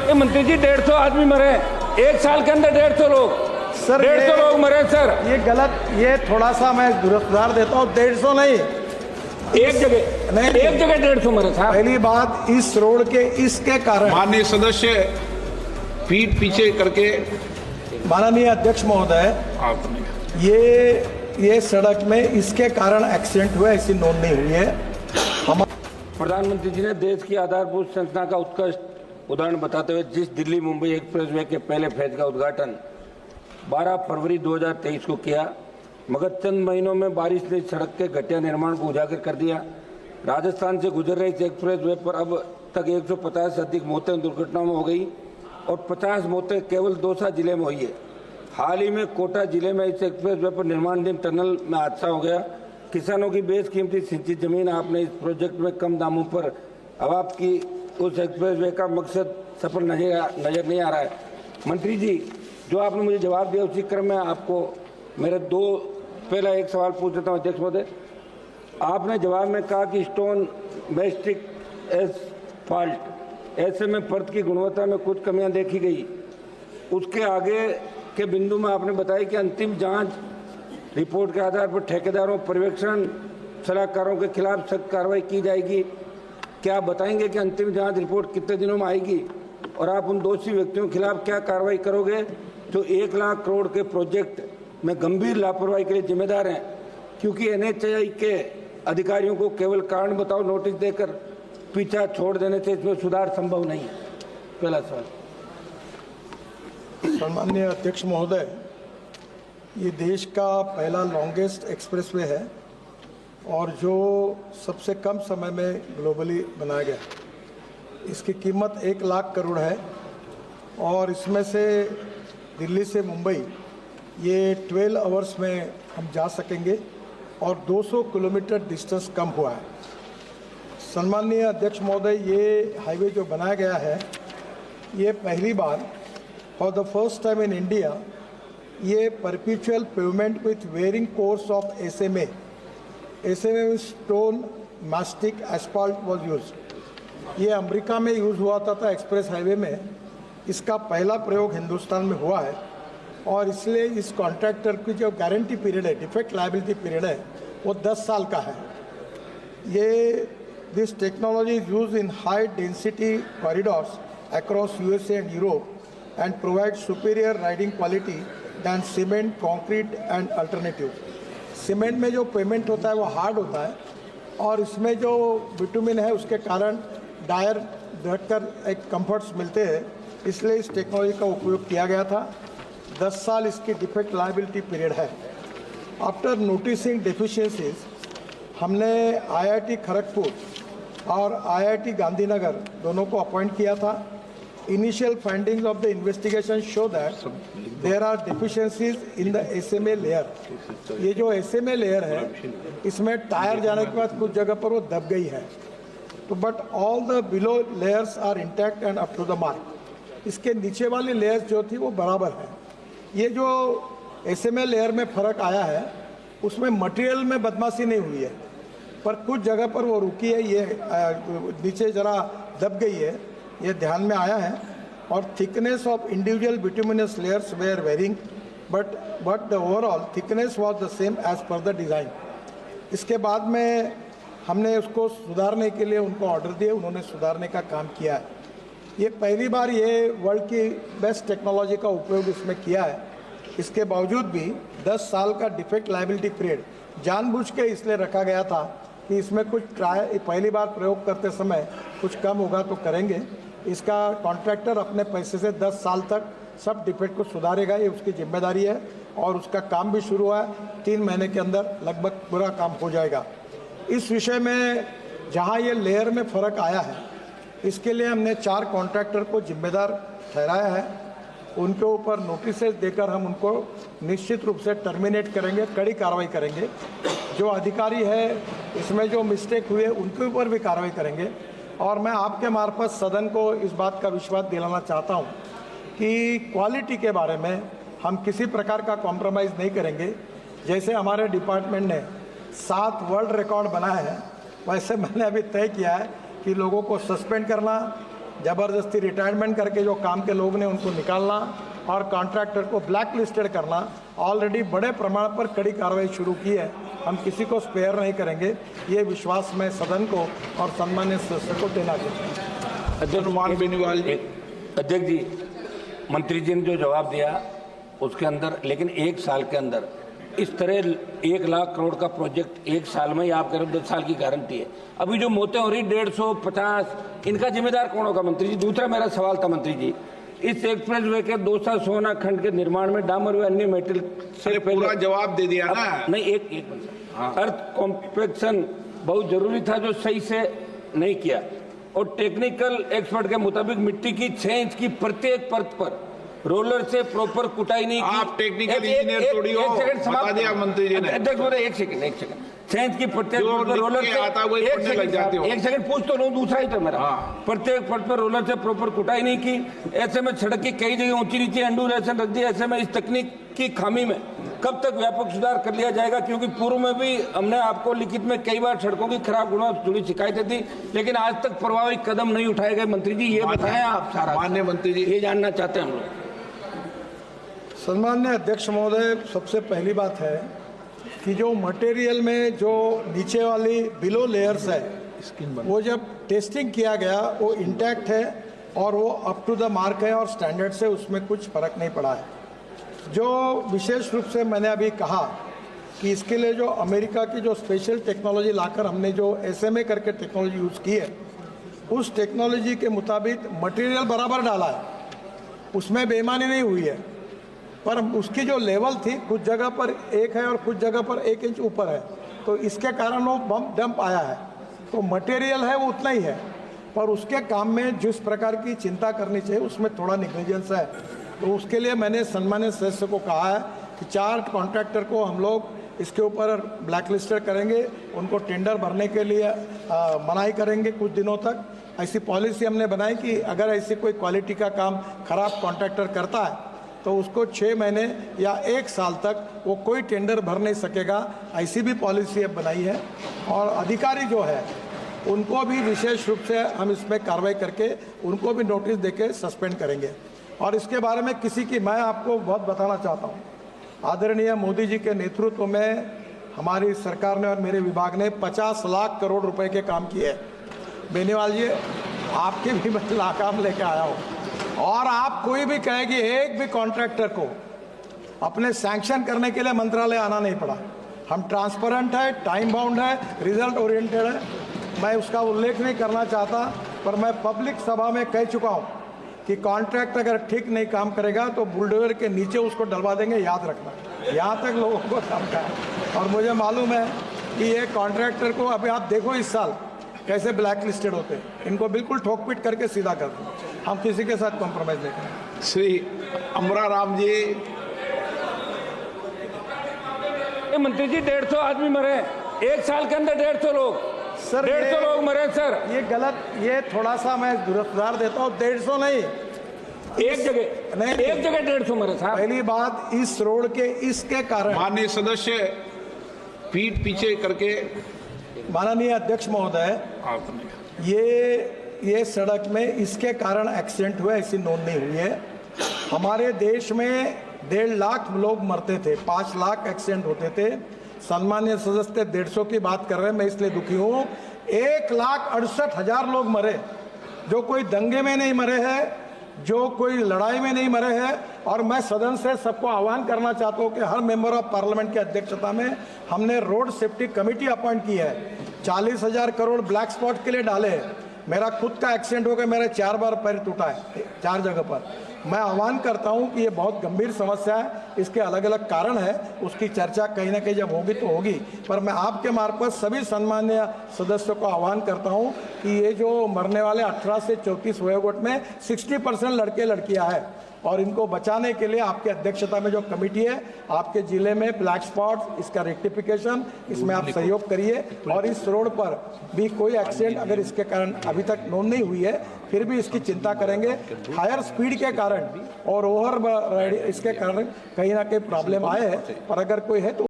ये मंत्री जी 150 आदमी मरे, एक साल के अंदर 150 लोग, सर 150 लोग मरे सर। ये गलत, ये थोड़ा सा मैं सुधार देता हूँ, 150 नहीं, एक जगह नहीं, एक जगह 150 मरे साहब। पहली बात इस रोड के इसके कारण, माननीय सदस्य पीठ पीछे करके माननीय अध्यक्ष महोदय, आपने ये सड़क में इसके कारण एक्सीडेंट हुआ, ऐसी नोट नहीं हुई है। प्रधानमंत्री जी ने देश की आधारभूत संरचना का उत्कृष्ट उदाहरण बताते हुए जिस दिल्ली मुंबई एक्सप्रेसवे के पहले फेज का उद्घाटन 12 फरवरी 2023 को किया, मगर चंद महीनों में बारिश ने सड़क के घटिया निर्माण को उजागर कर दिया। राजस्थान से गुजर रही इस एक्सप्रेसवे पर अब तक 150 से अधिक मौतें दुर्घटनाओं में हो गई और 50 मौतें केवल दौसा जिले में हुई है। हाल ही में कोटा जिले में इस एक्सप्रेसवे पर निर्माणाधीन टनल में हादसा हो गया। किसानों की बेशकीमती सिंचित जमीन आपने इस प्रोजेक्ट में कम दामों पर, अब आपकी उस एक्सप्रेसवे का मकसद सफल नजर नहीं आ रहा है। मंत्री जी, जो आपने मुझे जवाब दिया उसी क्रम में आपको मेरे पहला एक सवाल पूछ देता हूँ अध्यक्ष महोदय। आपने जवाब में कहा कि स्टोन मैस्टिक एसफाल्ट ऐसे में परत की गुणवत्ता में कुछ कमियां देखी गई। उसके आगे के बिंदु में आपने बताया कि अंतिम जांच रिपोर्ट के आधार पर ठेकेदारों, पर्यवेक्षण सलाहकारों के खिलाफ सख्त कार्रवाई की जाएगी। क्या आप बताएंगे कि अंतिम जांच रिपोर्ट कितने दिनों में आएगी और आप उन दोषी व्यक्तियों के खिलाफ क्या कार्रवाई करोगे जो 1 लाख करोड़ के प्रोजेक्ट में गंभीर लापरवाही के लिए जिम्मेदार हैं? क्योंकि NHAI के अधिकारियों को केवल कारण बताओ नोटिस देकर पीछा छोड़ देने से इसमें सुधार संभव नहीं है। पहला सवाल। सम्माननीय अध्यक्ष महोदय, ये देश का पहला लॉन्गेस्ट एक्सप्रेसवे है और जो सबसे कम समय में ग्लोबली बनाया गया। इसकी कीमत 1 लाख करोड़ है और इसमें से दिल्ली से मुंबई ये 12 आवर्स में हम जा सकेंगे और 200 किलोमीटर डिस्टेंस कम हुआ है। सम्माननीय अध्यक्ष महोदय, ये हाईवे जो बनाया गया है, ये पहली बार for the first time in India ये perpetual pavement with wearing course of SMA में stone mastic asphalt was use. ये अमेरिका में यूज़ हुआ था एक्सप्रेस हाईवे में, इसका पहला प्रयोग हिंदुस्तान में हुआ है और इसलिए इस कॉन्ट्रैक्टर की जो गारंटी पीरियड है, डिफेक्ट लायबिलिटी पीरियड है, वो 10 साल का है। This technology is use in high density corridors across USA and Europe and provide superior riding quality than cement, concrete and alternative. Cement में जो पेमेंट होता है वो हार्ड होता है और इसमें जो बिटुमिन है उसके कारण टायर बैठकर एक कंफर्ट्स मिलते हैं, इसलिए इस टेक्नोलॉजी का उपयोग किया गया था। 10 साल इसकी डिफेक्ट लायबिलिटी पीरियड है। आफ्टर नोटिसिंग डेफिशिएंसीज, हमने IIT खड़गपुर और IIT गांधीनगर दोनों को अपॉइंट किया था। Initial findings of the investigation show that there are deficiencies in the SMA layer। ये जो SMA layer है, इसमें टायर जाने के बाद कुछ जगह पर वो दब गई है, तो but all the below layers are intact and up to the mark. इसके नीचे वाली लेयर्स जो थी वो बराबर है। ये जो SMA लेयर में फ़र्क आया है उसमें मटेरियल में बदमाशी नहीं हुई है, पर कुछ जगह पर वो रुकी है, ये नीचे ज़रा दब गई है, ये ध्यान में आया है। और thickness of individual bituminous layers were varying but the overall thickness was the same as per the design. इसके बाद में हमने उसको सुधारने के लिए उनको ऑर्डर दिए, उन्होंने सुधारने का काम किया है। ये पहली बार ये वर्ल्ड की बेस्ट टेक्नोलॉजी का उपयोग इसमें किया है। इसके बावजूद भी 10 साल का डिफेक्ट लायबिलिटी पीरियड जानबूझ के इसलिए रखा गया था कि इसमें कुछ पहली बार प्रयोग करते समय कुछ कम होगा तो करेंगे। इसका कॉन्ट्रैक्टर अपने पैसे से 10 साल तक सब डिफेक्ट को सुधारेगा, ये उसकी जिम्मेदारी है और उसका काम भी शुरू हुआ है। 3 महीने के अंदर लगभग पूरा काम हो जाएगा। इस विषय में जहां ये लेयर में फ़र्क आया है, इसके लिए हमने 4 कॉन्ट्रैक्टर को जिम्मेदार ठहराया है। उनके ऊपर नोटिसेस देकर हम उनको निश्चित रूप से टर्मिनेट करेंगे, कड़ी कार्रवाई करेंगे। जो अधिकारी है इसमें जो मिस्टेक हुए उनके ऊपर भी कार्रवाई करेंगे। और मैं आपके मार्फत सदन को इस बात का विश्वास दिलाना चाहता हूं कि क्वालिटी के बारे में हम किसी प्रकार का कॉम्प्रोमाइज़ नहीं करेंगे। जैसे हमारे डिपार्टमेंट ने 7 वर्ल्ड रिकॉर्ड बनाए हैं, वैसे मैंने अभी तय किया है कि लोगों को सस्पेंड करना ज़बरदस्ती रिटायरमेंट करके जो काम के लोग ने उनको निकालना और कॉन्ट्रैक्टर को ब्लैक लिस्टेड करना, ऑलरेडी बड़े प्रमाण पर कड़ी कार्रवाई शुरू की है। हम किसी को स्पेयर नहीं करेंगे, ये विश्वास मैं सदन को और सम्मान्य सदस्य को देना चाहता हूँ। अध्यक्ष बेनीवाल जी। अध्यक्ष जी, मंत्री जी ने जो जवाब दिया उसके अंदर, लेकिन एक साल के अंदर इस तरह 1 लाख करोड़ का प्रोजेक्ट एक साल में ही आप करें, 10 साल की गारंटी है। अभी जो मौतें हो रही 150, इनका जिम्मेदार कौन होगा मंत्री जी? दूसरा मेरा सवाल था मंत्री जी, इस एक्सप्रेस वे के 200 सोना खंड के निर्माण में डामर व अन्य मेटल से पूरा जवाब दे दिया ना। नहीं, एक मिनट। अर्थ कॉम्पैक्शन बहुत जरूरी था जो सही से नहीं किया, और टेक्निकल एक्सपर्ट के मुताबिक मिट्टी की 6 इंच की प्रत्येक परत पर रोलर से प्रॉपर कुटाई नहीं की। आप टेक्निकल इंजीनियर थोड़ी हो, बता दिया मंत्री जी ने। अध्यक्ष बोले एक सेकंड 6 इंच की प्रत्येक परत पर रोलर से आता हुआ पढ़ने लग जाते हो। एक सेकंड पूछ तो लूं, दूसरा ही तो मेरा। प्रत्येक परत पर रोलर से प्रॉपर कुटाई नहीं की। ऐसे में सड़क की कई जगह ऊंची नीचे एंडूरेशन रख दी। ऐसे में इस तकनीक की खामी में कब तक व्यापक सुधार कर लिया जाएगा? क्योंकि पूर्व में भी हमने आपको लिखित में कई बार सड़कों की खराब गुणवत्ता जुड़ी शिकायतें दी, लेकिन आज तक प्रभावी कदम नहीं उठाए गए। मंत्री जी ये बताएं आप सारा। माननीय मंत्री जी, ये जानना चाहते हैं हम लोग। सम्मान्य अध्यक्ष महोदय, सबसे पहली बात है कि जो मटेरियल में जो नीचे वाली बिलो लेयर्स है, वो जब टेस्टिंग किया गया वो इंटैक्ट है और वो अप टू द मार्क है और स्टैंडर्ड से उसमें कुछ फर्क नहीं पड़ा है। जो विशेष रूप से मैंने अभी कहा कि इसके लिए जो अमेरिका की जो स्पेशल टेक्नोलॉजी लाकर हमने जो SMA करके टेक्नोलॉजी यूज़ की है, उस टेक्नोलॉजी के मुताबिक मटेरियल बराबर डाला है, उसमें बेईमानी नहीं हुई है, पर उसकी जो लेवल थी कुछ जगह पर 1 है और कुछ जगह पर 1 इंच ऊपर है, तो इसके कारण वो बम डंप आया है। तो मटेरियल है वो उतना ही है, पर उसके काम में जिस प्रकार की चिंता करनी चाहिए उसमें थोड़ा निग्लिजेंस है। तो उसके लिए मैंने सम्मानित सदस्य को कहा है कि 4 कॉन्ट्रैक्टर को हम लोग इसके ऊपर ब्लैक लिस्टेड करेंगे, उनको टेंडर भरने के लिए मनाही करेंगे कुछ दिनों तक। ऐसी पॉलिसी हमने बनाई कि अगर ऐसी कोई क्वालिटी का काम खराब कॉन्ट्रैक्टर करता है तो उसको 6 महीने या 1 साल तक वो कोई टेंडर भर नहीं सकेगा, ऐसी भी पॉलिसी अब बनाई है। और अधिकारी जो है उनको भी विशेष रूप से हम इसमें कार्रवाई करके उनको भी नोटिस देके सस्पेंड करेंगे। और इसके बारे में किसी की, मैं आपको बहुत बताना चाहता हूँ, आदरणीय मोदी जी के नेतृत्व में हमारी सरकार ने और मेरे विभाग ने 50 लाख करोड़ रुपए के काम किए। बेनीवाल जी, आपके भी मैं नाकाम लेके आया हूँ, और आप कोई भी कहे कि एक भी कॉन्ट्रैक्टर को अपने सैंक्शन करने के लिए मंत्रालय आना नहीं पड़ा। हम ट्रांसपेरेंट है, टाइम बाउंड है, रिजल्ट ओरिएंटेड है। मैं उसका उल्लेख नहीं करना चाहता, पर मैं पब्लिक सभा में कह चुका हूँ कि कॉन्ट्रैक्ट अगर ठीक नहीं काम करेगा तो बुलडोजर के नीचे उसको डलवा देंगे, याद रखना। यहाँ तक लोगों को समझा है। और मुझे मालूम है कि ये कॉन्ट्रैक्टर को अभी आप देखो इस साल कैसे ब्लैक लिस्टेड होते हैं, इनको बिल्कुल ठोक पीट करके सीधा कर दो। हम किसी के साथ कॉम्प्रोमाइज नहीं करेंगे। श्री अमरा राम जी। मंत्री जी 150 आदमी मरे एक साल के अंदर, 150 लोग सर, 150 लोग मरे सर। ये गलत, ये थोड़ा सा मैं सुधार देता हूँ, 150 नहीं, एक जगह नहीं, एक जगह 150 मरे साहब। पहली बात, इस रोड के इसके कारण, माननीय सदस्य पीठ पीछे करके। माननीय अध्यक्ष महोदय, ये सड़क में इसके कारण एक्सीडेंट हुआ, ऐसी नोंद नहीं हुई है। हमारे देश में 1.5 लाख लोग मरते थे, 5 लाख एक्सीडेंट होते थे। सम्मान्य सदस्य 150 की बात कर रहे हैं, मैं इसलिए दुखी हूँ। 1,68,000 लोग मरे, जो कोई दंगे में नहीं मरे हैं, जो कोई लड़ाई में नहीं मरे हैं। और मैं सदन से सबको आह्वान करना चाहता हूँ कि हर मेंबर ऑफ पार्लियामेंट की अध्यक्षता में हमने रोड सेफ्टी कमेटी अपॉइंट की है। 40,000 करोड़ ब्लैक स्पॉट के लिए डाले। मेरा खुद का एक्सीडेंट हो गया, मेरा 4 बार पैर टूटा है 4 जगह पर। मैं आह्वान करता हूं कि ये बहुत गंभीर समस्या है, इसके अलग अलग कारण है, उसकी चर्चा कहीं ना कहीं जब होगी तो होगी। पर मैं आपके मार्फत सभी सम्मान्य सदस्यों को आह्वान करता हूं कि ये जो मरने वाले 18 से 34 वयोगट में 60% लड़के लड़कियां हैं, और इनको बचाने के लिए आपकी अध्यक्षता में जो कमेटी है, आपके जिले में ब्लैक स्पॉट, इसका रेक्टिफिकेशन, इसमें आप सहयोग करिए। और इस रोड पर भी कोई एक्सीडेंट अगर इसके कारण अभी तक नोंद नहीं हुई है, फिर भी इसकी चिंता करेंगे। हायर स्पीड के कारण और ओवर इसके कारण कहीं ना कहीं प्रॉब्लम आए हैं, पर अगर कोई है तो